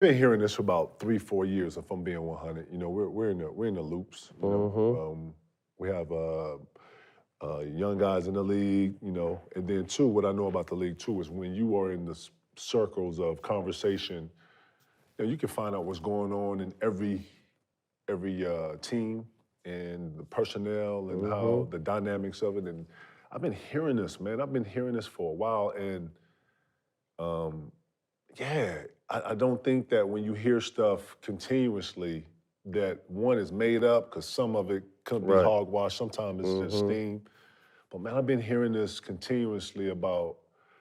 Been hearing this for about 3, 4 years. If I'm being 100, we're in the loops. We have young guys in the league. And then two, what I know about the league too is when you are in the circles of conversation, you can find out what's going on in every team and the personnel and how the dynamics of it. And I've been hearing this, man. I've been hearing this for a while, and yeah, I don't think that when you hear stuff continuously, that one is made up because some of it could be Right. hogwash. Sometimes it's just steam. But man, I've been hearing this continuously about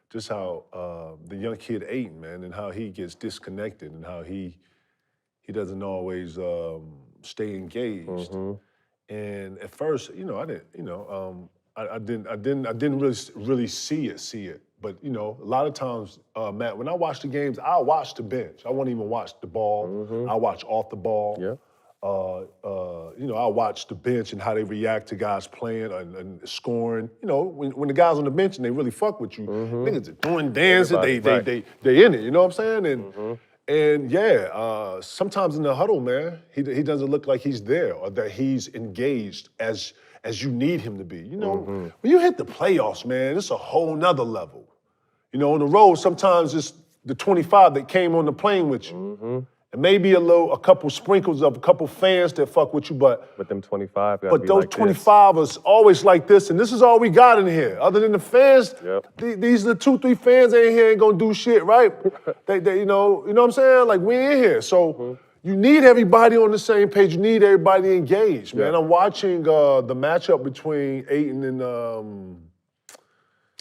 just how the young kid Ayton, man, and how he gets disconnected and how he doesn't always stay engaged. And at first, I didn't, I didn't really see it. But a lot of times, Matt, when I watch the games, I watch the bench. I won't even watch the ball. I watch off the ball. Yeah. I watch the bench and how they react to guys playing and scoring. When the guys on the bench and they really fuck with you, niggas are doing dances. They in it. You know what I'm saying? And yeah, sometimes in the huddle, man, he doesn't look like he's there or that he's engaged as you need him to be. When you hit the playoffs, man, it's a whole nother level. On the road, sometimes it's the 25 that came on the plane with you. And maybe a couple sprinkles of a couple fans that fuck with you, but them 25 gotta but be those like 25 is always like this, and this is all we got in here. Other than the fans, these are the 2-3 fans in here ain't gonna do shit, right? they you know what I'm saying? Like we in here, so you need everybody on the same page. You need everybody engaged, man. I'm watching the matchup between Ayton and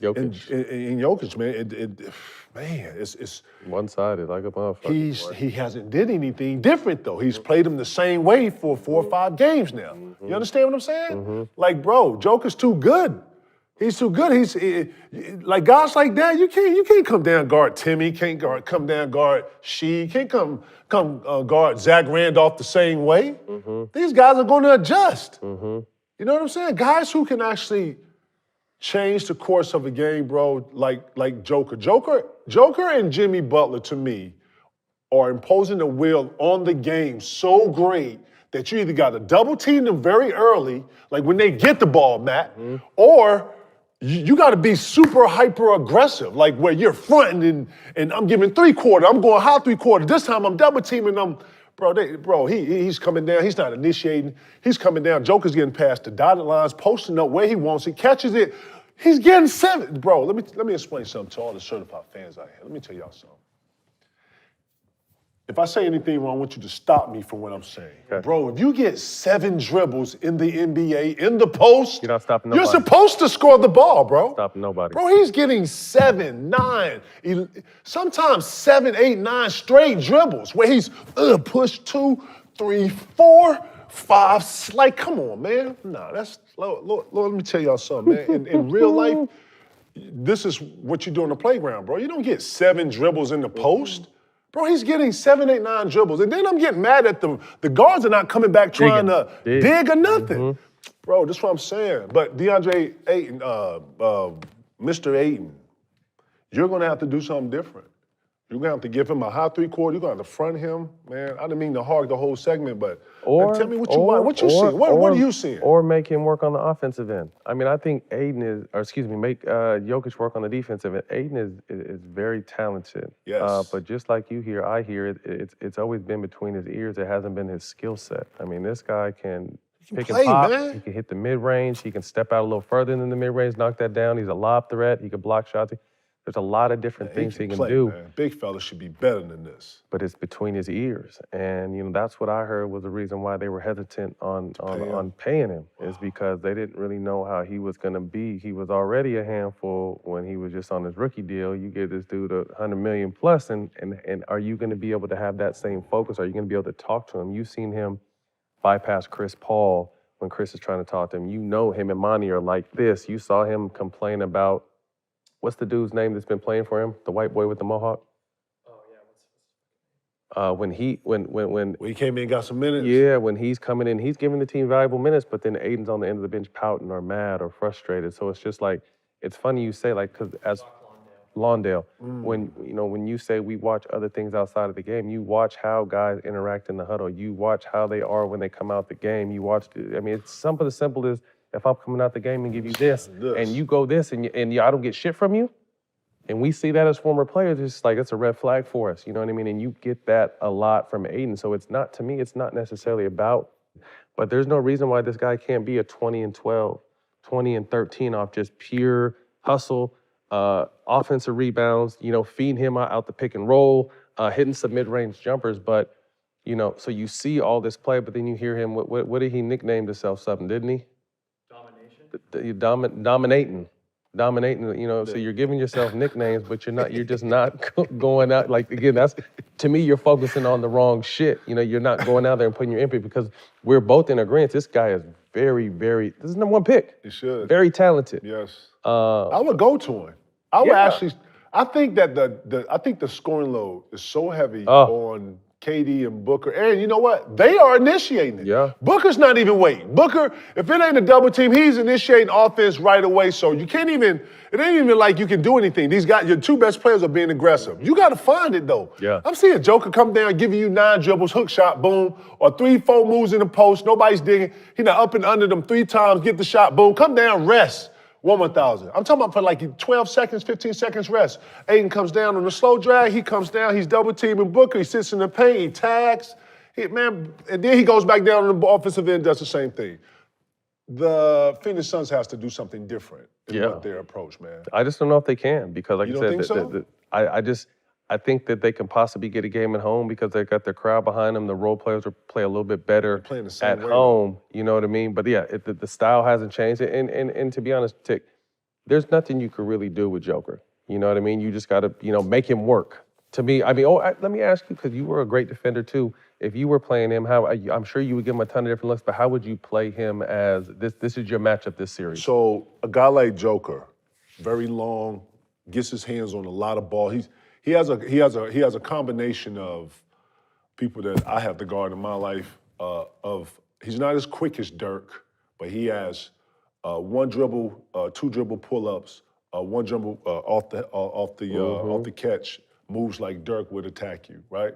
Jokic. And Jokic, man. It's one-sided like a motherfucker. he hasn't did anything different though. He's played him the same way for 4 or 5 games now. You understand what I'm saying? Like, bro, Joker's too good. He's too good. Like guys like that. You can't come down guard Timmy. Can't come down guard She. Can't come guard Zach Randolph the same way. These guys are going to adjust. You know what I'm saying? Guys who can actually change the course of a game, bro, like Joker. Joker and Jimmy Butler, to me, are imposing the will on the game so great that you either got to double team them very early, like when they get the ball, Matt, or you got to be super hyper aggressive, like where you're fronting and I'm giving 3/4, I'm going high 3/4. This time I'm double teaming them. Bro, he's coming down. He's not initiating. He's coming down. Joker's getting past the dotted lines, posting up where he wants. He catches it. He's getting 7. Bro, let me explain something to all the certified fans out here. Let me tell y'all something. If I say anything wrong, I want you to stop me from what I'm saying. Okay. Bro, if you get 7 dribbles in the NBA, in the post, You're not stopping nobody. You're supposed to score the ball, bro. Stopping nobody. Bro, he's getting 7, 9, sometimes 7, 8, 9 straight dribbles where he's push 2, 3, 4, 5. Like, come on, man. Nah, that's, Lord, let me tell y'all something, man. In real life, this is what you do on the playground, bro. You don't get 7 dribbles in the post. Bro, he's getting 7, 8, 9 dribbles. And then I'm getting mad at the guards are not coming back trying to dig or nothing. Bro, that's what I'm saying. But DeAndre Ayton, Mr. Ayton, you're going to have to do something different. You're going to have to give him a high 3/4. You're going to have to front him, man. I didn't mean to hog the whole segment, but tell me what you want. What you see? What are you seeing? Or make him work on the offensive end. I mean, I think make Jokic work on the defensive end. Ayton is very talented. Yes. But just like you hear, I hear it. It's always been between his ears. It hasn't been his skill set. I mean, this guy can pick and pop. Man. He can hit the mid-range. He can step out a little further than the mid-range, knock that down. He's a lob threat. He can block shots. There's a lot of different things he can do. Man. Big fella should be better than this. But it's between his ears. And, that's what I heard was the reason why they were hesitant on paying him, is because they didn't really know how he was going to be. He was already a handful when he was just on his rookie deal. You give this dude $100 million plus, and are you going to be able to have that same focus? Are you going to be able to talk to him? You've seen him bypass Chris Paul when Chris is trying to talk to him. You know him and Monty are like this. You saw him complain about, what's the dude's name that's been playing for him? The white boy with the mohawk? Oh, yeah. When he came in and got some minutes? Yeah, when he's coming in, he's giving the team valuable minutes, but then Ayton's on the end of the bench pouting or mad or frustrated. So it's just like, it's funny you say, like, because as Lawndale. When you say we watch other things outside of the game, you watch how guys interact in the huddle. You watch how they are when they come out the game. You watch. It's something as simple as if I'm coming out the game and give you this, and you go this, and I don't get shit from you. And we see that as former players, it's like it's a red flag for us, you know what I mean? And you get that a lot from Ayton. So it's not, to me, it's not necessarily about, but there's no reason why this guy can't be a 20 and 12, 20 and 13 off just pure hustle, offensive rebounds, feeding him out the pick and roll, hitting some mid-range jumpers. But, so you see all this play, but then you hear him, what did he nickname himself something, didn't he? Dominating. So you're giving yourself nicknames, but you're just not going out. Like, again, that's, to me, you're focusing on the wrong shit. You're not going out there and putting your input, because we're both in agreement. This guy is very, very, this is number one pick. He should. Very talented. Yes. I would go to him. I would actually, I think that the scoring load is so heavy on KD and Booker. And you know what? They are initiating it. Yeah. Booker's not even waiting. Booker, if it ain't a double team, he's initiating offense right away. So you can't even, it ain't even like you can do anything. These guys, your two best players are being aggressive. You got to find it, though. Yeah. I'm seeing Joker come down, giving you 9 dribbles, hook shot, boom, or 3-4 moves in the post. Nobody's digging. He not up and under them 3 times, get the shot, boom, come down, rest. 1,000. I'm talking about for like 12 seconds, 15 seconds rest. Ayton comes down on the slow drag. He comes down. He's double teaming Booker. He sits in the paint. He tags. And then he goes back down on the offensive end, does the same thing. The Phoenix Suns has to do something different in what their approach, man. I just don't know if they can, because like you you don't said, think so? I think that they can possibly get a game at home because they got their crowd behind them. The role players will play a little bit better at home. You know what I mean? But yeah, the style hasn't changed. And to be honest, Tick, there's nothing you could really do with Joker. You know what I mean? You just got to, make him work. To me, let me ask you, because you were a great defender too. If you were playing him, I'm sure you would give him a ton of different looks, but how would you play him as this is your matchup this series? So a guy like Joker, very long, gets his hands on a lot of ball. He has a combination of people that I have to guard in my life. He's not as quick as Dirk, but he has 1 dribble, 2 dribble pull-ups, 1 dribble off the catch, moves like Dirk would attack you, right?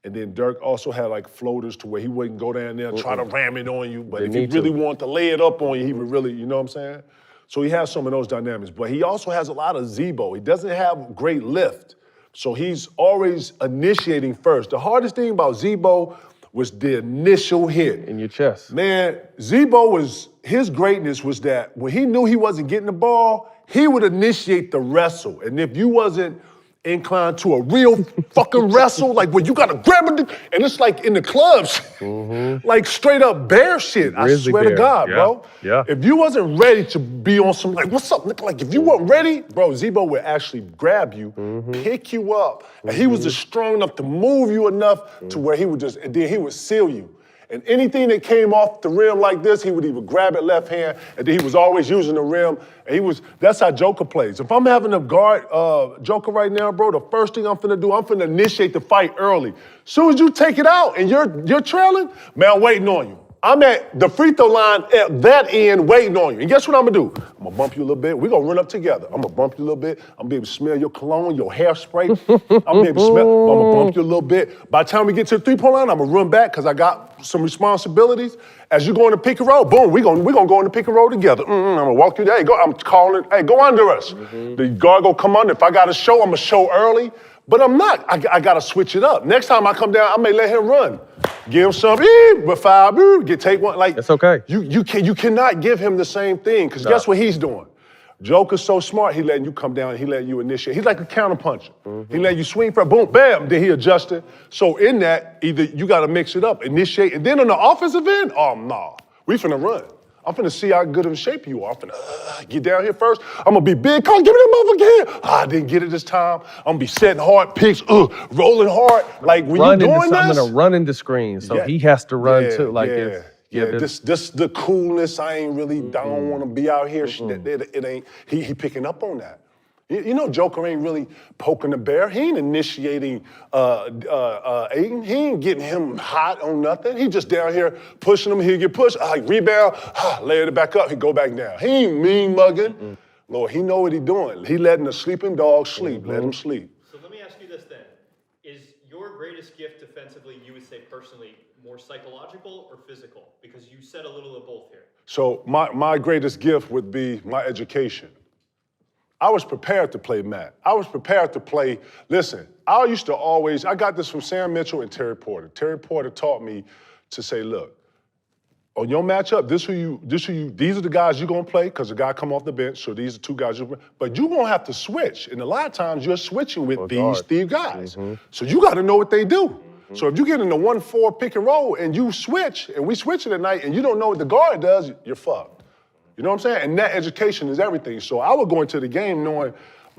And then Dirk also had like floaters to where he wouldn't go down there and try to ram it on you, but if he really wanted to lay it up on you, he would really, you know what I'm saying? So he has some of those dynamics, but he also has a lot of Zebo. He doesn't have great lift, so he's always initiating first. The hardest thing about Zebo was the initial hit. In your chest. Man, Zebo his greatness was that when he knew he wasn't getting the ball, he would initiate the wrestle. And if you wasn't inclined to a real fucking wrestle, like where you gotta grab it, and it's like in the clubs, like straight up bear shit. Grizzly I swear bear. to God, bro. Yeah. If you wasn't ready to be on some, like, what's up, nigga? Like, if you weren't ready, bro, Zebo would actually grab you, pick you up, and he was just strong enough to move you enough to where he would just, and then he would seal you. And anything that came off the rim like this, he would either grab it left hand, and then he was always using the rim. And that's how Joker plays. If I'm having to guard Joker right now, bro, the first thing I'm finna do, I'm finna initiate the fight early. Soon as you take it out and you're trailing, man, I'm waiting on you. I'm at the free throw line at that end waiting on you. And guess what I'm gonna do? I'm gonna bump you a little bit. We're gonna run up together. I'm gonna bump you a little bit. I'm gonna be able to smell your cologne, your hairspray. I'm gonna be able to smell, I'm gonna bump you a little bit. By the time we get to the 3-point line, I'm gonna run back because I got some responsibilities. As you go in the pick and roll, boom, we're gonna go in the pick and roll together. I'm gonna walk you there. Hey, I'm calling, hey, go under us. The guard gonna come under. If I gotta show, I'm gonna show early. But I'm not. I gotta switch it up. Next time I come down, I may let him run. Give him some, but 5, take one. Like, it's okay. You cannot give him the same thing, because guess what he's doing? Joker's so smart, he letting you come down and he letting you initiate. He's like a counterpuncher. He letting you swing for boom, bam, then he adjusted. So in that, either you gotta mix it up, initiate, and then on the offensive end, oh, nah, we finna run. I'm finna see how good of a shape you are. I'm finna get down here first. I'm gonna be big. Come on, give me that motherfucker here. I didn't get it this time. I'm gonna be setting hard picks, rolling hard. Like when you're doing this, I'm gonna run into screens, so he has to run too. Like this the coolness. I ain't really. I don't want to be out here. It ain't. He picking up on that. You know, Joker ain't really poking the bear. He ain't initiating Ayton. He ain't getting him hot on nothing. He just down here pushing him. He'll get pushed. Rebound. Lay it back up. He go back down. He ain't mean mugging. Lord, he know what he doing. He letting the sleeping dog sleep. Let him sleep. So let me ask you this then. Is your greatest gift defensively, you would say personally, more psychological or physical? Because you said a little of both here. So my greatest gift would be my education. I was prepared to play Matt. I was prepared to play, listen, I got this from Sam Mitchell and Terry Porter. Terry Porter taught me to say, look, on your matchup, these are the guys you're gonna play, because the guy come off the bench, so these are two guys but you're gonna have to switch. And a lot of times you're switching with these guys. So you gotta know what they do. So if you get in the 1-4 pick and roll and you switch, and we switch it at night, and you don't know what the guard does, you're fucked. You know what I'm saying? And that education is everything. So I would go into the game knowing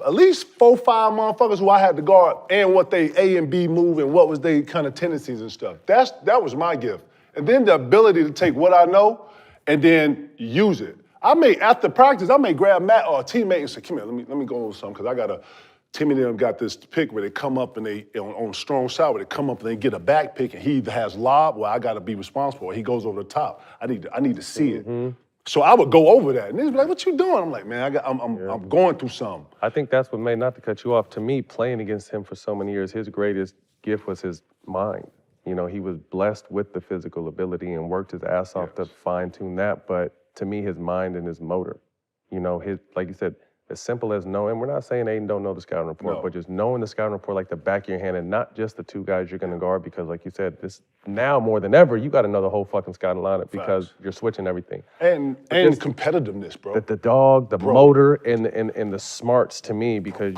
at least 4, 5 motherfuckers who I had to guard and what they A and B move and what was their kind of tendencies and stuff. That was my gift. And then the ability to take what I know and then use it. After practice, I may grab Matt or a teammate and say, come here, let me go over something, because Timmy and them got this pick where they come up and they, on strong side, where they come up and they get a back pick, and he either has lob, well, I gotta be responsible, or he goes over the top. I need to see it. So I would go over that, and they'd be like, what you doing? I'm like, man, I'm going through something. I think that's what made, not to cut you off, to me, playing against him for so many years, his greatest gift was his mind. You know, he was blessed with the physical ability and worked his ass off to fine-tune that, but to me, his mind and his motor, you know, like you said, as simple as knowing, we're not saying Ayton don't know the scouting report, but just knowing the scouting report like the back of your hand, and not just the 2 guys you're gonna guard, because like you said, this now more than ever, you gotta know the whole fucking scouting lineup because you're switching everything. And competitiveness, bro. The dog, the motor, and the smarts to me, because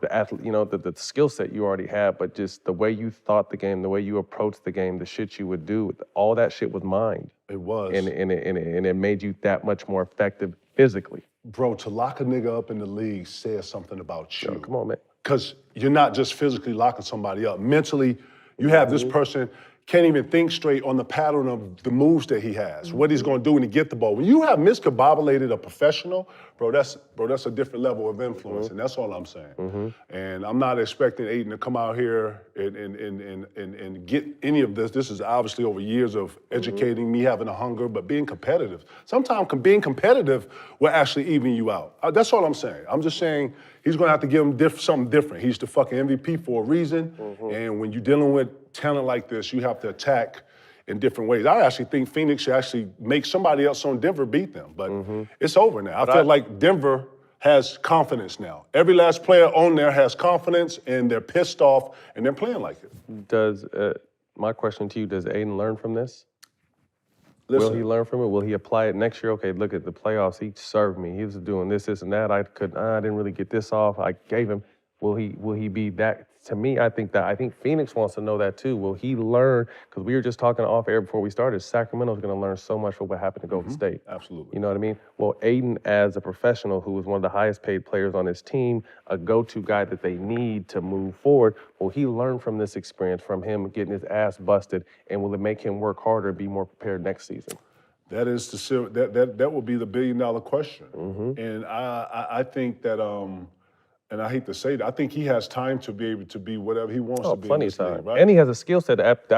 the athlete, you know, the skill set you already have, but just the way you thought the game, the way you approached the game, the shit you would do, all that shit was mined. It was. And it made you that much more effective physically. Bro, to lock a nigga up in the league says something about you. Yo, come on, man. Because you're not just physically locking somebody up. Mentally, you have this person can't even think straight on the pattern of the moves that he has, what he's gonna do when he get the ball. When you have miscombobulated a professional, bro, that's a different level of influence, and that's all I'm saying. And I'm not expecting Ayton to come out here and get any of this. This is obviously over years of educating me, having a hunger, but being competitive. Sometimes being competitive will actually even you out. That's all I'm saying. I'm just saying he's gonna have to give him something different. He's the fucking MVP for a reason, and when you're dealing with talent like this, you have to attack in different ways. I actually think Phoenix should actually make somebody else on Denver beat them, but it's over now. I feel like Denver has confidence now. Every last player on there has confidence, and they're pissed off, and they're playing like it. My question to you, does Ayton learn from this? Listen, Will he learn from it? Will he apply it next year? Okay, look at the playoffs. He served me. He was doing this, and that. I didn't really get this off. I gave him. Will he be that? To me, I think Phoenix wants to know that too. Will he learn? Because we were just talking off air before we started. Sacramento's going to learn so much from what happened to Golden State. Absolutely. You know what I mean? Well, Ayton, as a professional who was one of the highest paid players on his team, a go-to guy that they need to move forward, will he learn from this experience, from him getting his ass busted, and will it make him work harder, be more prepared next season? That is that will be the $1 billion question. And I think that and I hate to say that, I think he has time to be able to be whatever he wants to be. Plenty in of this league, time. right? And he has a skill set that